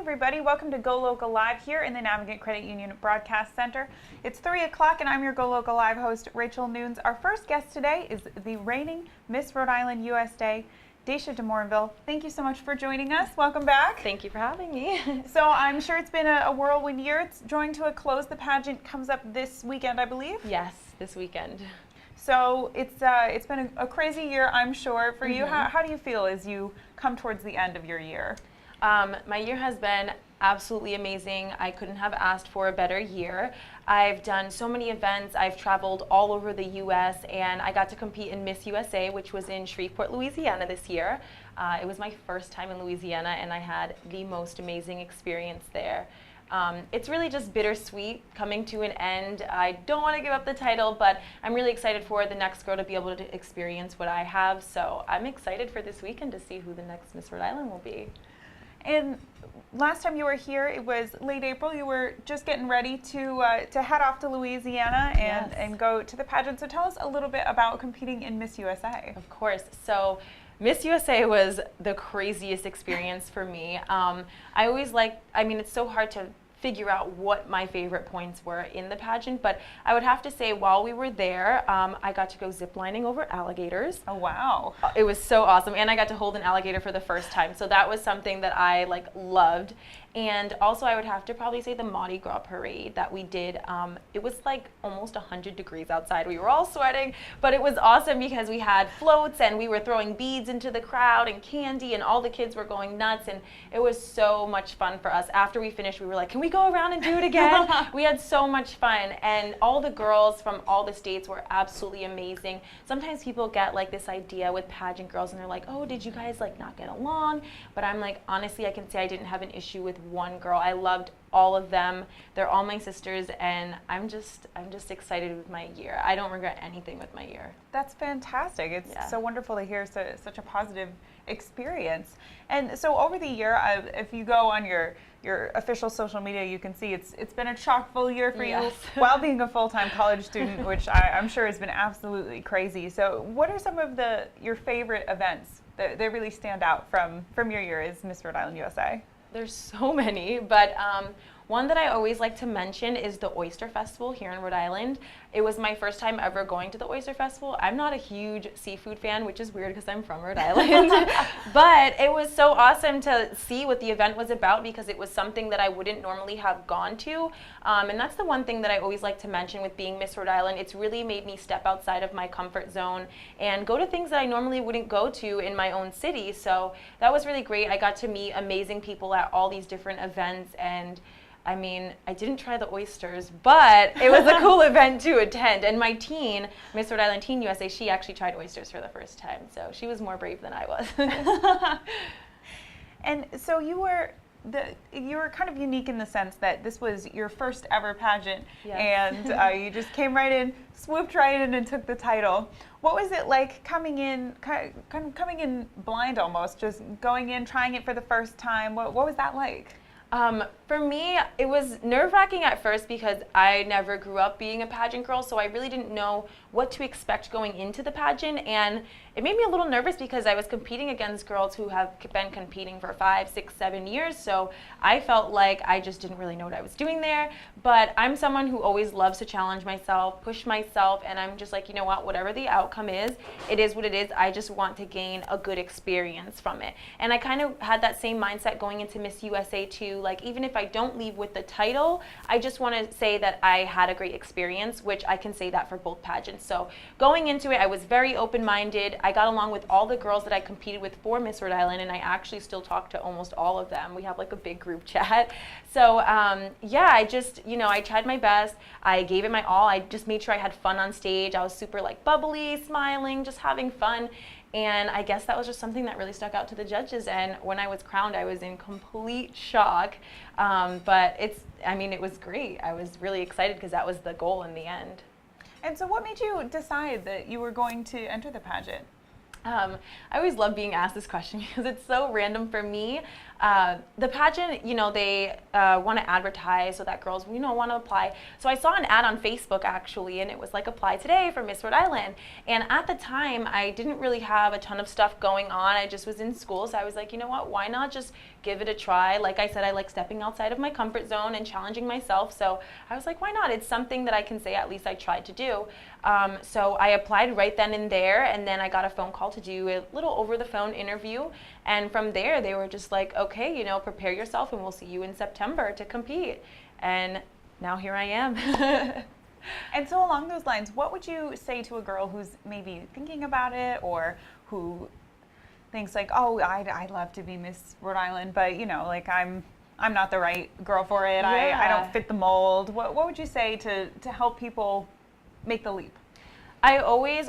everybody. Welcome to GoLocal Live here in the Navigant Credit Union Broadcast Center. It's 3 o'clock and I'm your GoLocal Live host, Rachel Nunes. Our first guest today is the reigning Miss Rhode Island USA, Daescia DeMoranville. Thank you so much for joining us. Welcome back. Thank you for having me. So I'm sure it's been a whirlwind year. It's drawing to a close. The pageant comes up this weekend, I believe. Yes, this weekend. So it's been a crazy year, I'm sure, for you. How do you feel as you come towards the end of your year? My year has been absolutely amazing. I couldn't have asked for a better year. I've done so many events. I've traveled all over the U.S. and I got to compete in Miss USA, which was in Shreveport, Louisiana this year. It was my first time in Louisiana and I had the most amazing experience there. It's really just bittersweet coming to an end. I don't want to give up the title, but I'm really excited for the next girl to be able to experience what I have. So I'm excited for this weekend to see who the next Miss Rhode Island will be. And last time you were here, it was late April. You were just getting ready to head off to Louisiana and go to the pageant. So tell us a little bit about competing in Miss USA. Of course. So Miss USA was the craziest experience for me. It's so hard to figure out what my favorite points were in the pageant, but I would have to say while we were there, I got to go ziplining over alligators. Oh, wow. It was so awesome, and I got to hold an alligator for the first time, so that was something that I loved. And also I would have to probably say the Mardi Gras parade that we did. It was almost 100 degrees outside. We were all sweating, but it was awesome because we had floats and we were throwing beads into the crowd and candy and all the kids were going nuts, and it was so much fun for us. After we finished, we were like, can we go around and do it again? We had so much fun, and all the girls from all the states were absolutely amazing. Sometimes people get this idea with pageant girls and they're like, oh, did you guys not get along? But I'm honestly, I can say I didn't have an issue with one girl. I loved all of them. They're all my sisters, and I'm just excited with my year. I don't regret anything with my year. That's fantastic. It's so wonderful to hear such a positive experience. And so over the year, if you go on your official social media, you can see it's been a chock-full year for you while being a full-time college student, which I'm sure has been absolutely crazy. So what are some of your favorite events that really stand out from your year as Miss Rhode Island USA? There's so many, but one that I always like to mention is the Oyster Festival here in Rhode Island. It was my first time ever going to the Oyster Festival. I'm not a huge seafood fan, which is weird because I'm from Rhode Island, but it was so awesome to see what the event was about because it was something that I wouldn't normally have gone to. And that's the one thing that I always like to mention with being Miss Rhode Island. It's really made me step outside of my comfort zone and go to things that I normally wouldn't go to in my own city. So that was really great. I got to meet amazing people at all these different events, and I didn't try the oysters, but it was a cool event to attend. And my teen, Miss Rhode Island Teen USA, she actually tried oysters for the first time. So she was more brave than I was. And so you were kind of unique in the sense that this was your first ever pageant, and you just came right in, swooped right in, and took the title. What was it like coming in blind almost, just going in, trying it for the first time? What was that like? For me, it was nerve-wracking at first because I never grew up being a pageant girl, so I really didn't know what to expect going into the pageant, and it made me a little nervous because I was competing against girls who have been competing for 5, 6, 7 years, so I felt like I just didn't really know what I was doing there. But I'm someone who always loves to challenge myself, push myself, and I'm just like, you know what, whatever the outcome is what it is. I just want to gain a good experience from it. And I kind of had that same mindset going into Miss USA too. Even if I don't leave with the title, I just want to say that I had a great experience, which I can say that for both pageants. So going into it, I was very open-minded. I got along with all the girls that I competed with for Miss Rhode Island, and I actually still talk to almost all of them. We have a big group chat. So I tried my best. I gave it my all. I just made sure I had fun on stage. I was super bubbly, smiling, just having fun. And I guess that was just something that really stuck out to the judges. And when I was crowned, I was in complete shock. But it was great. I was really excited because that was the goal in the end. And so what made you decide that you were going to enter the pageant? I always love being asked this question because it's so random for me. The pageant, they want to advertise so that girls, want to apply. So I saw an ad on Facebook actually, and it was like, apply today for Miss Rhode Island. And at the time, I didn't really have a ton of stuff going on. I just was in school, so I was like, you know what, why not just give it a try? Like I said, I like stepping outside of my comfort zone and challenging myself. So I was like, why not? It's something that I can say at least I tried to do. So I applied right then and there, and then I got a phone call to do a little over the phone interview. And from there, they were just like, okay, prepare yourself and we'll see you in September to compete. And now here I am. And so along those lines, what would you say to a girl who's maybe thinking about it, or who thinks like, oh, I'd love to be Miss Rhode Island, but like I'm not the right girl for it. Yeah. I don't fit the mold. What would you say to help people make the leap? I always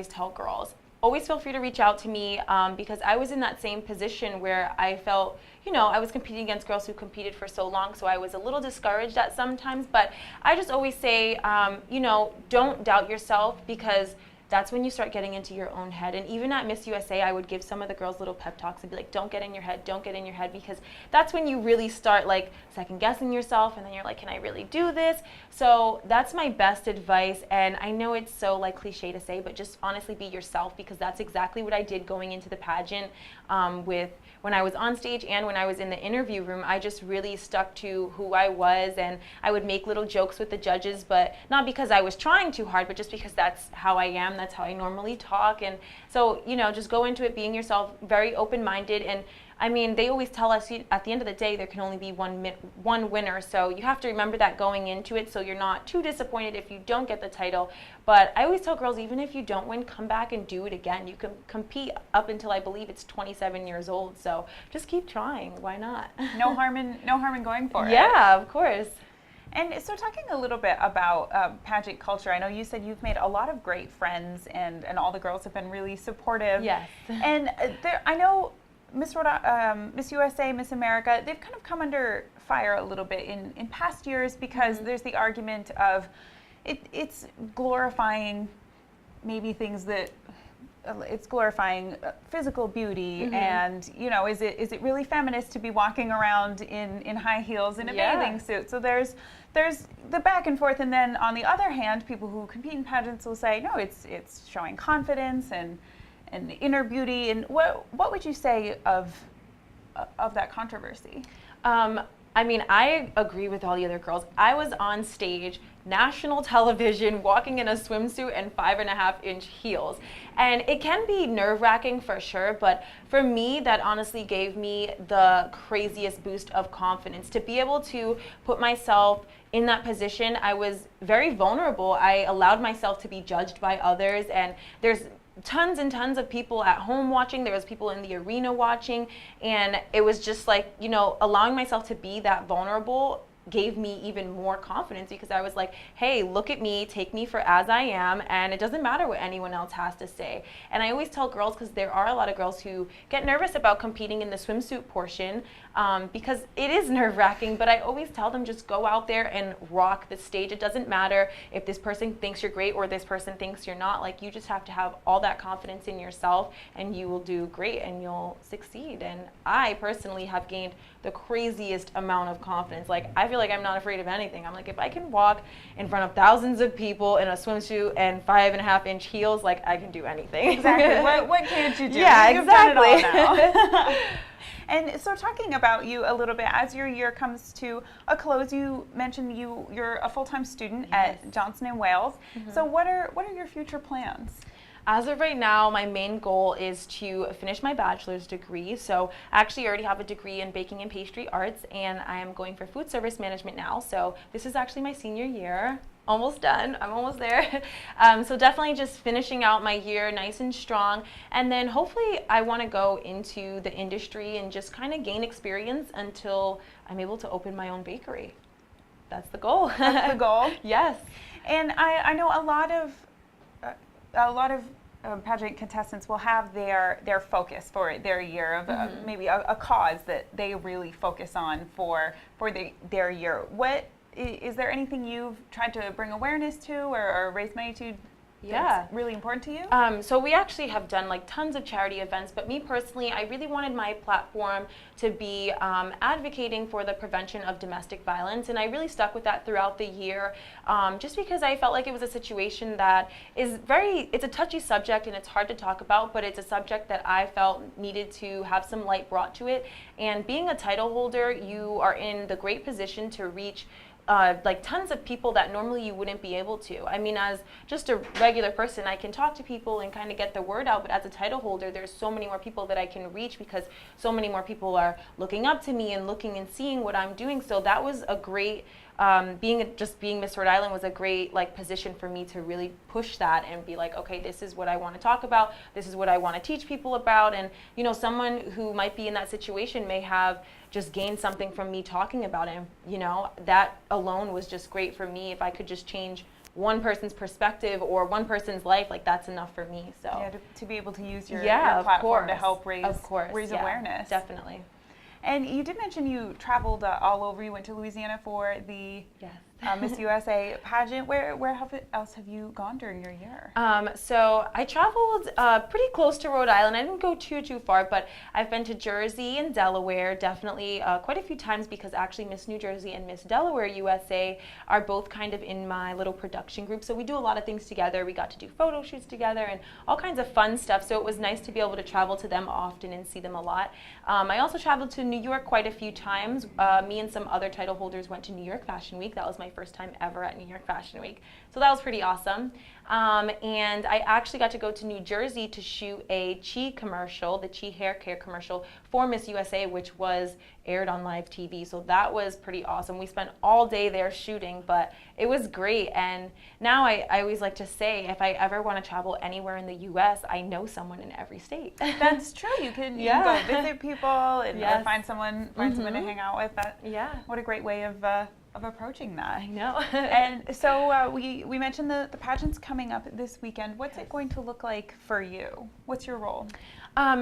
tell girls, always feel free to reach out to me, because I was in that same position where I felt, I was competing against girls who competed for so long, so I was a little discouraged at sometimes. But I just always say, don't doubt yourself, because that's when you start getting into your own head. And even at Miss USA, I would give some of the girls little pep talks and be like, don't get in your head, don't get in your head, because that's when you really start like second guessing yourself, and then you're like, can I really do this? So that's my best advice. And I know it's so like cliche to say, but just honestly be yourself, because that's exactly what I did going into the pageant. With when I was on stage and when I was in the interview room, I just really stuck to who I was, and I would make little jokes with the judges, but not because I was trying too hard, but just because that's how I am. That's how I normally talk. And so, just go into it being yourself, very open-minded. And I mean, they always tell us at the end of the day, there can only be one winner. So you have to remember that going into it, so you're not too disappointed if you don't get the title. But I always tell girls, even if you don't win, come back and do it again. You can compete up until I believe it's 27 years old. So just keep trying. Why not? No harm in going for it. Yeah, of course. And so talking a little bit about pageant culture, I know you said you've made a lot of great friends, and all the girls have been really supportive. Yes. And I know Miss USA, Miss America, they've kind of come under fire a little bit in past years, because there's the argument of it's glorifying maybe things that it's glorifying physical beauty, and is it really feminist to be walking around in high heels in a bathing suit? So there's the back and forth, and then on the other hand, people who compete in pageants will say, no, it's showing confidence and inner beauty. And what would you say of that controversy? I mean, I agree with all the other girls. I was on stage, national television, walking in a swimsuit and 5.5-inch heels. And it can be nerve-wracking for sure, but for me, that honestly gave me the craziest boost of confidence. To be able to put myself in that position, I was very vulnerable. I allowed myself to be judged by others, and there's tons and tons of people at home watching. There was people in the arena watching, and it was just like, allowing myself to be that vulnerable gave me even more confidence, because I was like, hey, look at me, take me for as I am, and it doesn't matter what anyone else has to say. And I always tell girls, because there are a lot of girls who get nervous about competing in the swimsuit portion, because it is nerve-wracking, but I always tell them, just go out there and rock the stage. It doesn't matter if this person thinks you're great or this person thinks you're not. Like, you just have to have all that confidence in yourself, and you will do great and you'll succeed. And I personally have gained the craziest amount of confidence. Like, I feel like I'm not afraid of anything. I'm like, if I can walk in front of thousands of people in a swimsuit and 5.5-inch heels, like, I can do anything. Exactly. what can't you do? Yeah, You've exactly. done it all now. And so talking about you a little bit, as your year comes to a close, you mentioned you're a full-time student at Johnson & Wales. So what are your future plans? As of right now, my main goal is to finish my bachelor's degree. So I actually already have a degree in baking and pastry arts, and I am going for food service management now. So this is actually my senior year. Almost done. I'm almost there. So definitely just finishing out my year nice and strong. And then hopefully I want to go into the industry and just kind of gain experience until I'm able to open my own bakery. That's the goal. That's the goal? Yes. And I know a lot of pageant contestants will have their focus for their year of maybe a cause that they really focus on for their year. Is there anything you've tried to bring awareness to or raise money to that's really important to you? So we actually have done like tons of charity events, but me personally, I really wanted my platform to be advocating for the prevention of domestic violence, and I really stuck with that throughout the year, just because I felt like it was a situation that is it's a touchy subject and it's hard to talk about, but it's a subject that I felt needed to have some light brought to it. And being a title holder, you are in the great position to reach like tons of people that normally you wouldn't be able to. I mean, as just a regular person, I can talk to people and kind of get the word out, but as a title holder, there's so many more people that I can reach because so many more people are looking up to me and looking and seeing what I'm doing. So that was a great, being Miss Rhode Island was a great like position for me to really push that and be like, okay, this is what I want to talk about. This is what I want to teach people about. And, you know, someone who might be in that situation may have just gained something from me talking about it. And, you know, that alone was just great for me. If I could just change one person's perspective or one person's life, like that's enough for me. So yeah, to be able to use your platform to help raise awareness. Definitely. And you did mention you traveled all over. You went to Louisiana for the Miss USA pageant. Where else have you gone during your year? So I traveled pretty close to Rhode Island. I didn't go too far, but I've been to Jersey and Delaware definitely quite a few times because actually Miss New Jersey and Miss Delaware USA are both kind of in my little production group. So we do a lot of things together. We got to do photo shoots together and all kinds of fun stuff. So it was nice to be able to travel to them often and see them a lot. I also traveled to New York quite a few times. Me and some other title holders went to New York Fashion Week. That was my first time ever at New York Fashion Week. So that was pretty awesome. And I actually got to go to New Jersey to shoot a Chi commercial, the Chi hair care commercial for Miss USA, which was aired on live TV. So that was pretty awesome. We spent all day there shooting, but it was great. And now I always like to say, if I ever want to travel anywhere in the U.S., I know someone in every state. That's true. You can go visit people and or find someone to hang out with. What a great way of approaching that. I know. And so we mentioned the pageant's coming up this weekend. What's it going to look like for you? What's your role?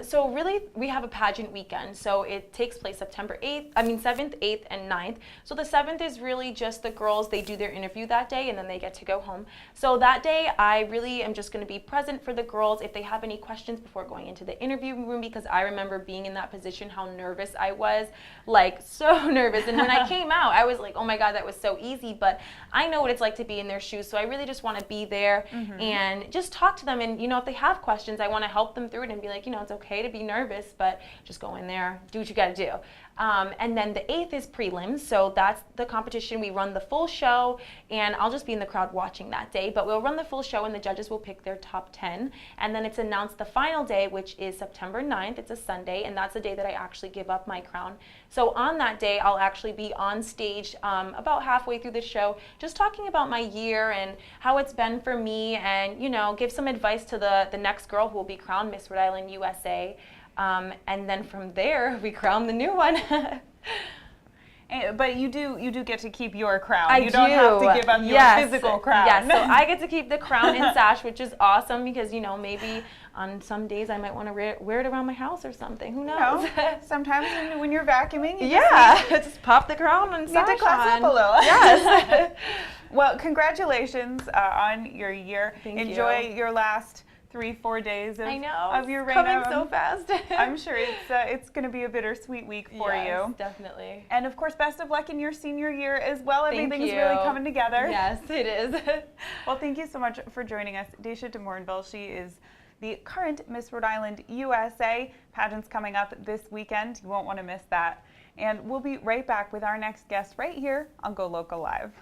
So really, we have a pageant weekend. So it takes place September 7th, 8th, and 9th. So the 7th is really just the girls. They do their interview that day, and then they get to go home. So that day, I really am just going to be present for the girls if they have any questions before going into the interview room, because I remember being in that position, how nervous I was, like so nervous. And when I came out, I was like, oh my God, that was so easy. But I know what it's like to be in their shoes. So I really just want to be there and just talk to them. And, you know, if they have questions, I want to help them through it and be like, you know, it's okay to be nervous, but just go in there, do what you got to do. And then the 8th is prelims, so that's the competition. We run the full show, and I'll just be in the crowd watching that day, but we'll run the full show, and the judges will pick their top 10, and then it's announced the final day, which is September 9th. It's a Sunday, and that's the day that I actually give up my crown. So on that day, I'll actually be on stage about halfway through the show, just talking about my year and how it's been for me, and, you know, give some advice to the next girl who will be crowned Miss Rhode Island USA. And then from there, we crown the new one. But you do get to keep your crown. You don't have to give up your physical crown. Yes, so I get to keep the crown and sash, which is awesome because, you know, maybe on some days I might want to wear it around my house or something. Who knows? Sometimes when you're vacuuming, you just pop the crown and sash need to class up a little. Yes. Well, congratulations on your year. Enjoy your last 3-4 days of your reign. Coming so fast. I'm sure it's going to be a bittersweet week for you. Definitely. And of course, best of luck in your senior year as well. Everything's really coming together. Yes, it is. Well, thank you so much for joining us, Daescia DeMoranville. She is the current Miss Rhode Island USA. Pageant's coming up this weekend. You won't want to miss that. And we'll be right back with our next guest right here on GoLocal Live.